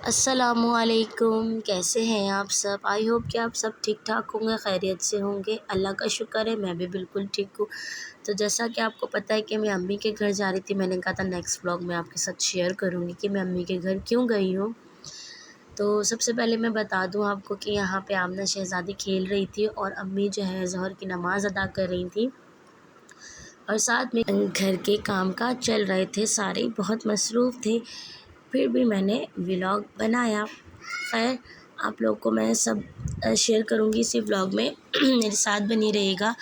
अस्सलामुअलैकुम, कैसे हैं आप सब। आई होप कि आप सब ठीक ठाक होंगे, खैरियत से होंगे। अल्लाह का शुक्र है मैं भी बिल्कुल ठीक हूँ। तो जैसा कि आपको पता है कि मैं अम्मी के घर जा रही थी, मैंने कहा था नेक्स्ट व्लॉग में आपके साथ शेयर करूँगी कि मैं अम्मी के घर क्यों गई हूँ। तो सबसे पहले मैं बता दूँ आपको कि यहाँ पे आमना शहज़ादी खेल रही थी और अम्मी जो है ज़ोहर की नमाज़ अदा कर रही थी और साथ में घर के काम काज चल रहे थे, सारे बहुत मसरूफ़ थे। फिर भी मैंने व्लॉग बनाया। ख़ैर, आप लोगों को मैं सब शेयर करूँगी इसी व्लॉग में। मेरे साथ बनी रहिएगा।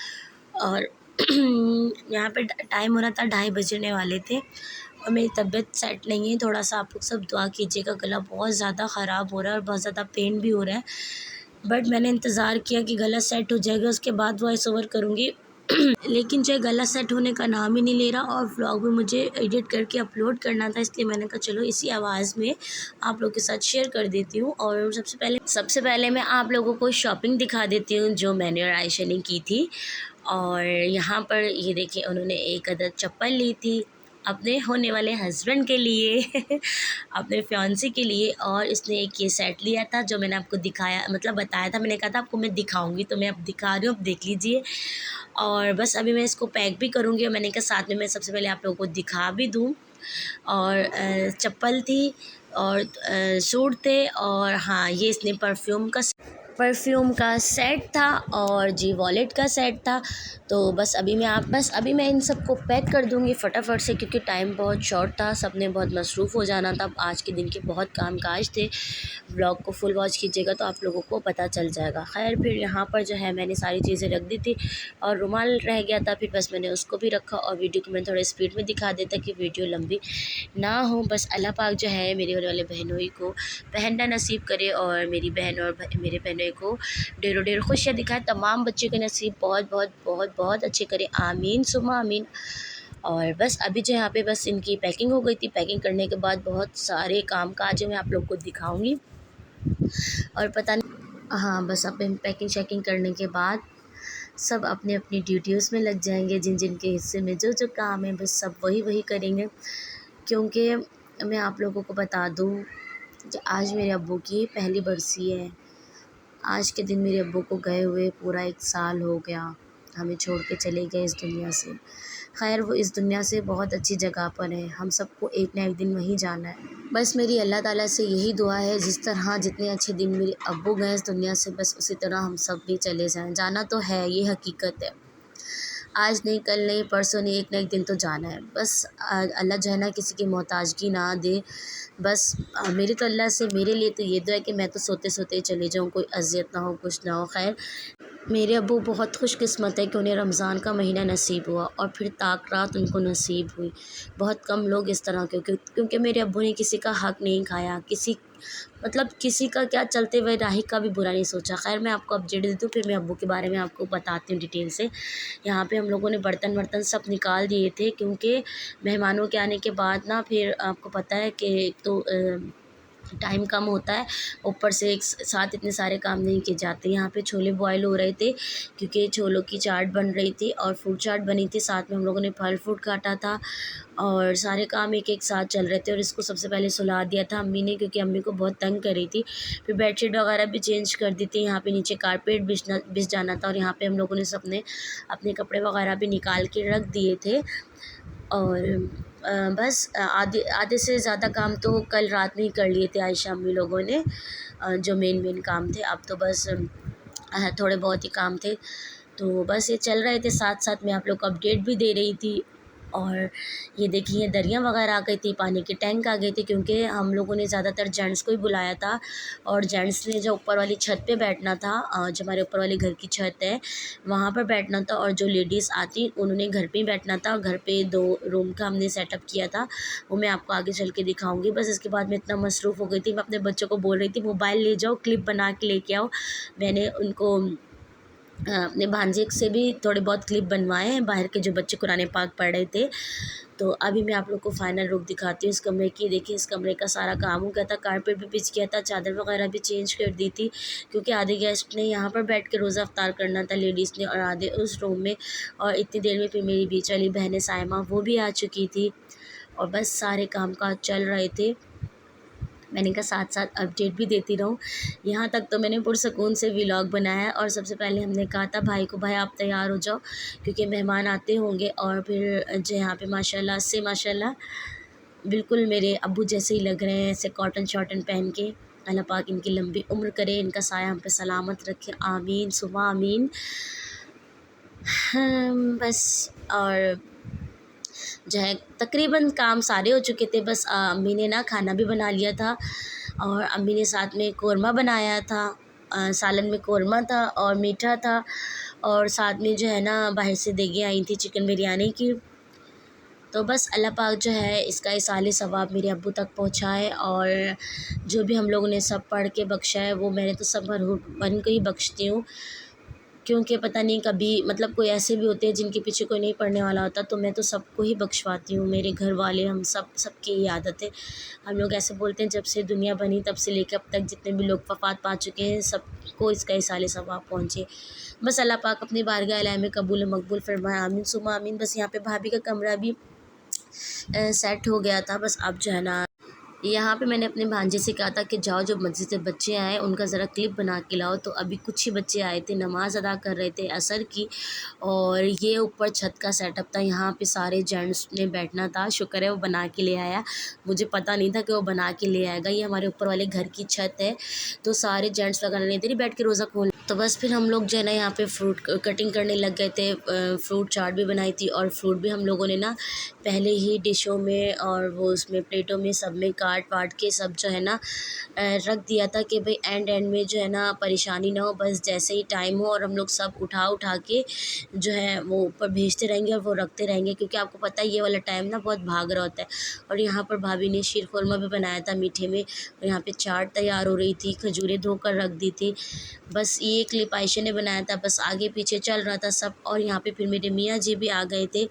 और यहाँ पे टाइम हो रहा था 2:30 बजने वाले थे और मेरी तबीयत सेट नहीं है। थोड़ा-सा आप लोग सब दुआ कीजिएगा, गला बहुत ज़्यादा ख़राब हो रहा है और बहुत ज़्यादा पेन भी हो रहा है। बट मैंने इंतज़ार किया कि गला सेट हो जाएगा, उसके बाद वॉइस ओवर करूँगी। लेकिन जो गला सेट होने का नाम ही नहीं ले रहा और व्लॉग भी मुझे एडिट करके अपलोड करना था, इसलिए मैंने कहा चलो इसी आवाज़ में आप लोगों के साथ शेयर कर देती हूँ। और सबसे पहले मैं आप लोगों को शॉपिंग दिखा देती हूँ जो मैंने और आयशा ने की थी। और यहाँ पर ये देखिए, उन्होंने एक अदद चप्पल ली थी अपने होने वाले हस्बैंड के लिए अपने फियांसे के लिए। और इसने एक ये सेट लिया था जो मैंने आपको दिखाया, मतलब बताया था, मैंने कहा था आपको मैं दिखाऊंगी, तो मैं अब दिखा रही हूँ, अब देख लीजिए। और बस अभी मैं इसको पैक भी करूँगी और मैंने कहा साथ में मैं सबसे पहले आप लोगों को दिखा भी दूँ। और चप्पल थी और सूट थे और हाँ, ये इसने परफ्यूम का सेट था और जी वॉलेट का सेट था। तो बस अभी मैं इन सबको पैक कर दूँगी फटाफट से, क्योंकि टाइम बहुत शॉर्ट था, सबने बहुत मसरूफ़ हो जाना था। आज के दिन के बहुत काम-काज थे। व्लॉग को फुल वॉच कीजिएगा तो आप लोगों को पता चल जाएगा। ख़ैर, फिर यहाँ पर जो है मैंने सारी चीज़ें रख दी थी और रुमाल रह गया था, फिर बस मैंने उसको भी रखा और वीडियो को मैं थोड़ा स्पीड में दिखा देता कि वीडियो लंबी ना हो। बस अल्लाह पाक जो है मेरे होने वाले बहनोई को पहनना नसीब करे और मेरी बहन और मेरे बहनोई को ढेरों ढेर खुशियाँ दिखाए। तमाम बच्चों के नसीब बहुत बहुत बहुत बहुत अच्छे करे, आमीन सुम्मा आमीन। और बस अभी जो यहाँ पे बस इनकी पैकिंग हो गई थी। पैकिंग करने के बाद बहुत सारे काम काज मैं आप लोग को दिखाऊंगी और पता नहीं, हाँ, बस अब पैकिंग शैकिंग करने के बाद सब अपने अपनी ड्यूटीज़ में लग जाएंगे। जिन जिन के हिस्से में जो जो काम है बस सब वही वही करेंगे। क्योंकि मैं आप लोगों को बता दूँ कि आज मेरे अब्बू की पहली बरसी है। आज के दिन मेरे अब्बू को गए हुए पूरा 1 साल हो गया, हमें छोड़ के चले गए इस दुनिया से। ख़ैर, वो इस दुनिया से बहुत अच्छी जगह पर है, हम सबको एक ना एक दिन वहीं जाना है। बस मेरी अल्लाह ताला से यही दुआ है, जिस तरह जितने अच्छे दिन मेरे अब्बू गए इस दुनिया से, बस उसी तरह हम सब भी चले जाएँ। जाना तो है, ये हकीकत है। आज नहीं, कल नहीं, परसों नहीं, एक ना एक दिन तो जाना है। बस अल्लाह जो है ना किसी की मोहताजगी ना दे। बस मेरी तो अल्लाह से मेरे लिए तो ये दुआ है कि मैं तो सोते सोते ही चली जाऊँ, कोई अज़ियत ना हो, कुछ ना हो। ख़ैर, मेरे अब्बू बहुत खुशकिस्मत है कि उन्हें रमज़ान का महीना नसीब हुआ और फिर ताक रात उनको नसीब हुई। बहुत कम लोग इस तरह के, क्योंकि मेरे अब्बू ने किसी का हक़ नहीं खाया, किसी का क्या चलते हुए राही का भी बुरा नहीं सोचा। ख़ैर, मैं आपको अपडेट दे दूँ, फिर मैं अब्बू के बारे में आपको बताती हूँ डिटेल से। यहाँ पे हम लोगों ने बर्तन वर्तन सब निकाल दिए थे, क्योंकि मेहमानों के आने के बाद ना फिर आपको पता है कि एक तो टाइम कम होता है, ऊपर से एक साथ इतने सारे काम नहीं किए जाते। यहाँ पे छोले बॉयल हो रहे थे क्योंकि छोलों की चाट बन रही थी और फ्रूट चाट बनी थी, साथ में हम लोगों ने फल फ्रूट काटा था और सारे काम एक एक साथ चल रहे थे। और इसको सबसे पहले सुला दिया था अम्मी ने, क्योंकि अम्मी को बहुत तंग कर रही थी। फिर बेडशीट वगैरह भी चेंज कर दी थी। यहाँ पे नीचे कारपेट बिछ जाना था और यहाँ पे हम लोगों ने सबने अपने कपड़े वगैरह भी निकाल के रख दिए थे। और बस आधे आधे से ज़्यादा काम तो कल रात में ही कर लिए थे आयशा अम्मी लोगों ने, जो मेन काम थे। अब तो बस थोड़े बहुत ही काम थे, तो बस ये चल रहे थे। साथ साथ मैं आप लोग को अपडेट भी दे रही थी। और ये देखिए, दरियाँ वगैरह आ गई थी, पानी के टैंक आ गए थे, क्योंकि हम लोगों ने ज़्यादातर जेंट्स को ही बुलाया था और जेंट्स ने जो ऊपर वाली छत पे बैठना था, जो हमारे ऊपर वाली घर की छत है वहाँ पर बैठना था, और जो लेडीज़ आती उन्होंने घर पे ही बैठना था। घर पे 2 रूम का हमने सेटअप किया था, वो मैं आपको आगे चल के दिखाऊंगी। बस इसके बाद मैं इतना मसरूफ़ हो गई थी, मैं अपने बच्चों को बोल रही थी मोबाइल ले जाओ, क्लिप बना के लेके आओ। मैंने उनको अपने भांजे से भी थोड़े बहुत क्लिप बनवाए हैं, बाहर के जो बच्चे कुरान पाक पढ़ रहे थे। तो अभी मैं आप लोग को फ़ाइनल लुक दिखाती हूँ इस कमरे की। देखिए, इस कमरे का सारा काम हो गया था, कारपेट भी बिछ गया था, चादर वगैरह भी चेंज कर दी थी, क्योंकि आधे गेस्ट ने यहाँ पर बैठ के रोज़ा अफ्तार करना था लेडीज़ ने, और आधे उस रूम में। और इतनी देर में फिर मेरी बीच वाली बहन साइमा वो भी आ चुकी थी और बस सारे काम काज चल रहे थे। मैंने कहा साथ साथ अपडेट भी देती रहूँ। यहाँ तक तो मैंने पुरसकून से व्लॉग बनाया है। और सबसे पहले हमने कहा था भाई को, भाई आप तैयार हो जाओ क्योंकि मेहमान आते होंगे। और फिर जो यहाँ पे माशाल्लाह से माशाल्लाह बिल्कुल मेरे अब्बू जैसे ही लग रहे हैं, ऐसे कॉटन शॉटन पहन के। अल्लाह पाक इनकी लंबी उम्र करे, इनका साया हम पे सलामत रखे, आमीन सुबह आमीन। बस और जो है तकरीबन काम सारे हो चुके थे। बस अम्मी ने ना खाना भी बना लिया था और अम्मी ने साथ में कोरमा बनाया था। सालन में कोरमा था और मीठा था और साथ में जो है ना बाहर से देगी आई थी चिकन बिरयानी की। तो बस अल्लाह पाक जो है इसका इसाले सवाब मेरे अब्बू तक पहुँचाए। और जो भी हम लोगों ने सब पढ़ के बख्शा है वो मैंने तो सब भर के ही बख्शती हूँ, क्योंकि पता नहीं कभी मतलब कोई ऐसे भी होते हैं जिनके पीछे कोई नहीं पढ़ने वाला होता। तो मैं तो सबको ही बख्शवाती हूँ, मेरे घर वाले हम सबकी ये आदत है। हम लोग ऐसे बोलते हैं जब से दुनिया बनी तब से लेकर अब तक जितने भी लोग वफ़ात पा चुके हैं सबको इसका इसाले सवाब पहुँचे। बस अल्लाह पाक अपनी बारगाह अला में कबूल मकबूल फरमाए, आमीन सुमा आमीन। बस यहाँ पे भाभी का कमरा भी सेट हो गया था। बस अब जो है ना यहाँ पे मैंने अपने भांजे से कहा था कि जाओ जो मस्जिद से बच्चे आए उनका ज़रा क्लिप बना के लाओ। तो अभी कुछ ही बच्चे आए थे, नमाज़ अदा कर रहे थे असर की। और ये ऊपर छत का सेटअप था, यहाँ पे सारे जेंट्स ने बैठना था। शुक्र है वो बना के ले आया, मुझे पता नहीं था कि वो बना के ले आएगा। ये हमारे ऊपर वाले घर की छत है तो सारे जेंट्स वगैरह नहीं थे बैठ के रोज़ा खोल। तो बस फिर हम लोग जो है ना यहाँ पे फ्रूट कटिंग करने लग गए थे। फ्रूट चाट भी बनाई थी और फ्रूट भी हम लोगों ने ना पहले ही डिशों में और वो उसमें प्लेटों में सब में काट वाट के सब जो है ना रख दिया था कि भाई एंड में जो है ना परेशानी ना हो। बस जैसे ही टाइम हो और हम लोग सब उठा के जो है वो ऊपर भेजते रहेंगे और वो रखते रहेंगे, क्योंकि आपको पता है ये वाला टाइम ना बहुत भाग रहा होता है। और यहाँ पर भाभी ने शीर खुरमा भी बनाया था मीठे में और यहाँ पे चाट तैयार हो रही थी, खजूरें धोकर रख दी थी। बस ये क्लिप आयशा ने बनाया था, बस आगे पीछे चल रहा था सब। और यहाँ पे फिर मेरे मियाँ जी भी आ गए थे।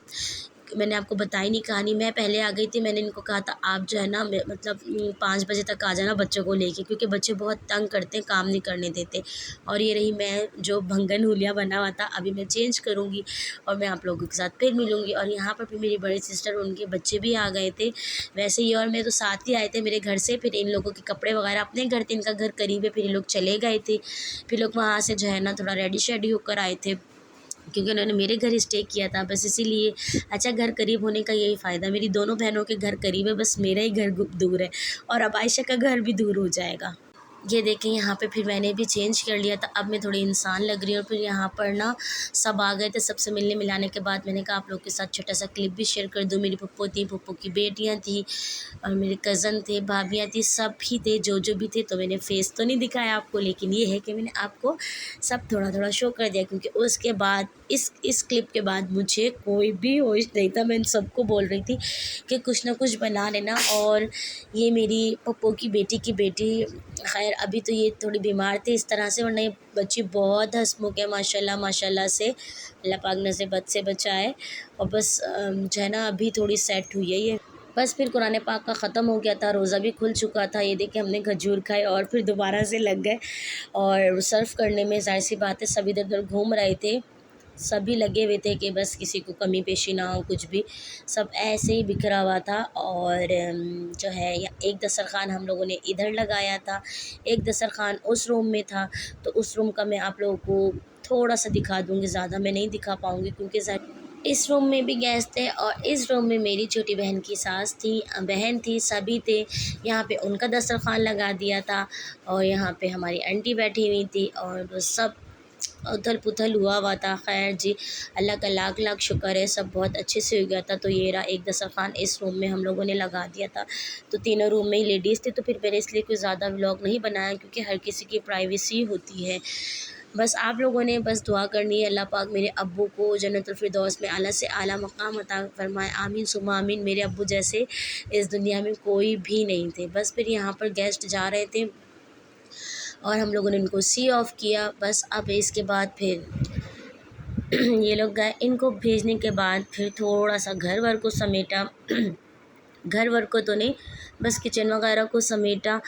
मैंने आपको बताई नहीं कहानी, मैं पहले आ गई थी। मैंने इनको कहा था आप जो है ना मतलब 5 बजे तक आ जाना बच्चों को लेके, क्योंकि बच्चे बहुत तंग करते हैं, काम नहीं करने देते। और ये रही मैं जो भंगन हुलिया बना हुआ था, अभी मैं चेंज करूँगी और मैं आप लोगों के साथ फिर मिलूँगी। और यहाँ पर फिर मेरी बड़ी सिस्टर उनके बच्चे भी आ गए थे वैसे ही, और मैं तो साथ ही आए थे मेरे घर से। फिर इन लोगों के कपड़े वगैरह अपने घर थे, इनका घर करीब है, फिर ये लोग चले गए थे। फिर लोग वहाँ से जो है ना थोड़ा रेडी शेडी होकर आए थे, क्योंकि उन्होंने मेरे घर स्टे किया था बस इसीलिए। अच्छा, घर करीब होने का यही फ़ायदा, मेरी दोनों बहनों के घर करीब है, बस मेरा ही घर दूर है और अब आयशा का घर भी दूर हो जाएगा। ये देखें यहाँ पे फिर मैंने भी चेंज कर लिया था, अब मैं थोड़ी इंसान लग रही हूँ। फिर यहाँ पर ना सब आ गए थे, सबसे मिलने मिलाने के बाद मैंने कहा आप लोग के साथ छोटा सा क्लिप भी शेयर कर दूँ। मेरी पप्पो थी, पप्पो की बेटियाँ थी और मेरे कज़न थे, भाभियाँ थी, सब ही थे जो भी थे। तो मैंने फेस तो नहीं दिखाया आपको, लेकिन ये है कि मैंने आपको सब थोड़ा थोड़ा शो कर दिया, क्योंकि उसके बाद इस क्लिप के बाद मुझे कोई भी होश नहीं था। मैं इन सबको बोल रही थी कि कुछ ना कुछ बना लेना। और ये मेरी पप्पो की बेटी खैर अभी तो ये थोड़ी बीमार थी इस तरह से, वरना ये बच्ची बहुत हंसमुख है माशाल्लाह माशाल्लाह से, अल्लाह पाक ने से बद से बचाए। और बस जो है ना अभी थोड़ी सेट हुई है ये। बस फिर कुरान पाक का ख़त्म हो गया था, रोज़ा भी खुल चुका था। ये देखिए हमने खजूर खाए और फिर दोबारा से लग गए और सर्व करने में। ज़ाहिर सी बात है सब इधर उधर घूम रहे थे, सभी लगे हुए थे कि बस किसी को कमी पेशी ना हो कुछ भी, सब ऐसे ही बिखरा हुआ था। और जो है एक दस्तरख़ान हम लोगों ने इधर लगाया था, एक दस्तरख़ान उस रूम में था। तो उस रूम का मैं आप लोगों को थोड़ा सा दिखा दूँगी, ज़्यादा मैं नहीं दिखा पाऊँगी क्योंकि इस रूम में भी गेस्ट थे और इस रूम में मेरी छोटी बहन की सास थी, बहन थी, सभी थे। यहाँ पे उनका दस्तरख़ान लगा दिया था और यहाँ पे हमारी आंटी बैठी हुई थी और बस सब उथल-पुथल हुआ था। ख़ैर जी, अल्लाह का लाख लाख शुक्र है, सब बहुत अच्छे से हो गया था। तो ये रहा एक दस्तरख़ान इस रूम में हम लोगों ने लगा दिया था। तो तीनों रूम में ही लेडीज़ थे, तो फिर मैंने इसलिए कोई ज़्यादा व्लॉग नहीं बनाया, क्योंकि हर किसी की प्राइवेसी होती है। बस आप लोगों ने बस दुआ करनी है, अल्लाह पाक मेरे अब्बू को जन्नतुल फिरदौस में आला से आला मकाम अता फ़रमाए, आमीन सुम्मा आमीन। मेरे अब्बू जैसे इस दुनिया में कोई भी नहीं थे। बस फिर यहाँ पर गेस्ट जा रहे थे और हम लोगों ने उनको सी ऑफ़ किया। बस अब इसके बाद फिर ये लोग गए, इनको भेजने के बाद फिर थोड़ा सा घर वर को समेटा घर वर को तो नहीं, बस किचन वगैरह को समेटा।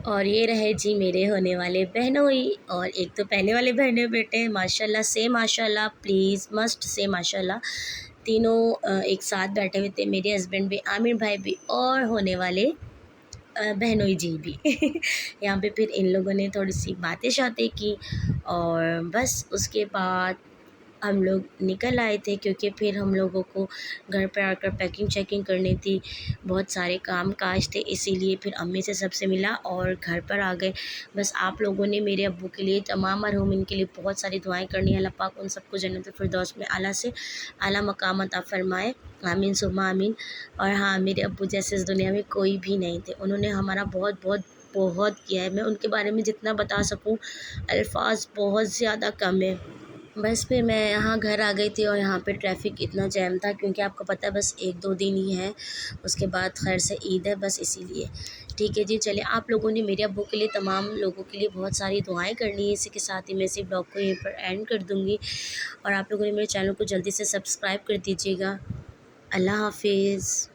और ये रहे जी मेरे होने वाले बहनोई, और एक तो पहले वाले बहनोई बेटे हैं माशाल्लाह से माशाल्लाह, प्लीज़ मस्ट से माशाल्लाह। तीनों एक साथ बैठे हुए थे, मेरे हस्बैंड भी, आमिर भाई भी और होने वाले बहनोई जी भी। यहाँ पे फिर इन लोगों ने थोड़ी सी बातें शातें की और बस उसके बाद हम लोग निकल आए थे, क्योंकि फिर हम लोगों को घर पे आकर पैकिंग चेकिंग करनी थी, बहुत सारे काम काज थे, इसीलिए फिर अम्मी से सबसे मिला और घर पर आ गए। बस आप लोगों ने मेरे अब्बू के लिए, तमाम मरहूमिन के लिए बहुत सारी दुआएं करनी है। अल्लाह पाक उन सबको जन्नतुल फिरदौस में आला से आला मकाम अता फ़रमाए, आमीन सुम्मा आमीन। और हाँ, मेरे अब्बू जैसे इस दुनिया में कोई भी नहीं थे, उन्होंने हमारा बहुत बहुत बहुत किया है। मैं उनके बारे में जितना बता सकूं, अल्फाज बहुत ज़्यादा कम है। बस फिर मैं यहाँ घर आ गई थी और यहाँ पे ट्रैफ़िक इतना जैम था, क्योंकि आपको पता है बस 1-2 दिन ही है, उसके बाद खैर से ईद है, बस इसीलिए। ठीक है जी, चलिए आप लोगों ने मेरे अब्बू के लिए, तमाम लोगों के लिए बहुत सारी दुआएँ करनी है। इसी के साथ ही मैं इसी ब्लॉग को यहीं पर एंड कर दूँगी और आप लोगों ने मेरे चैनल को जल्दी से सब्सक्राइब कर दीजिएगा। अल्लाह हाफ़िज़।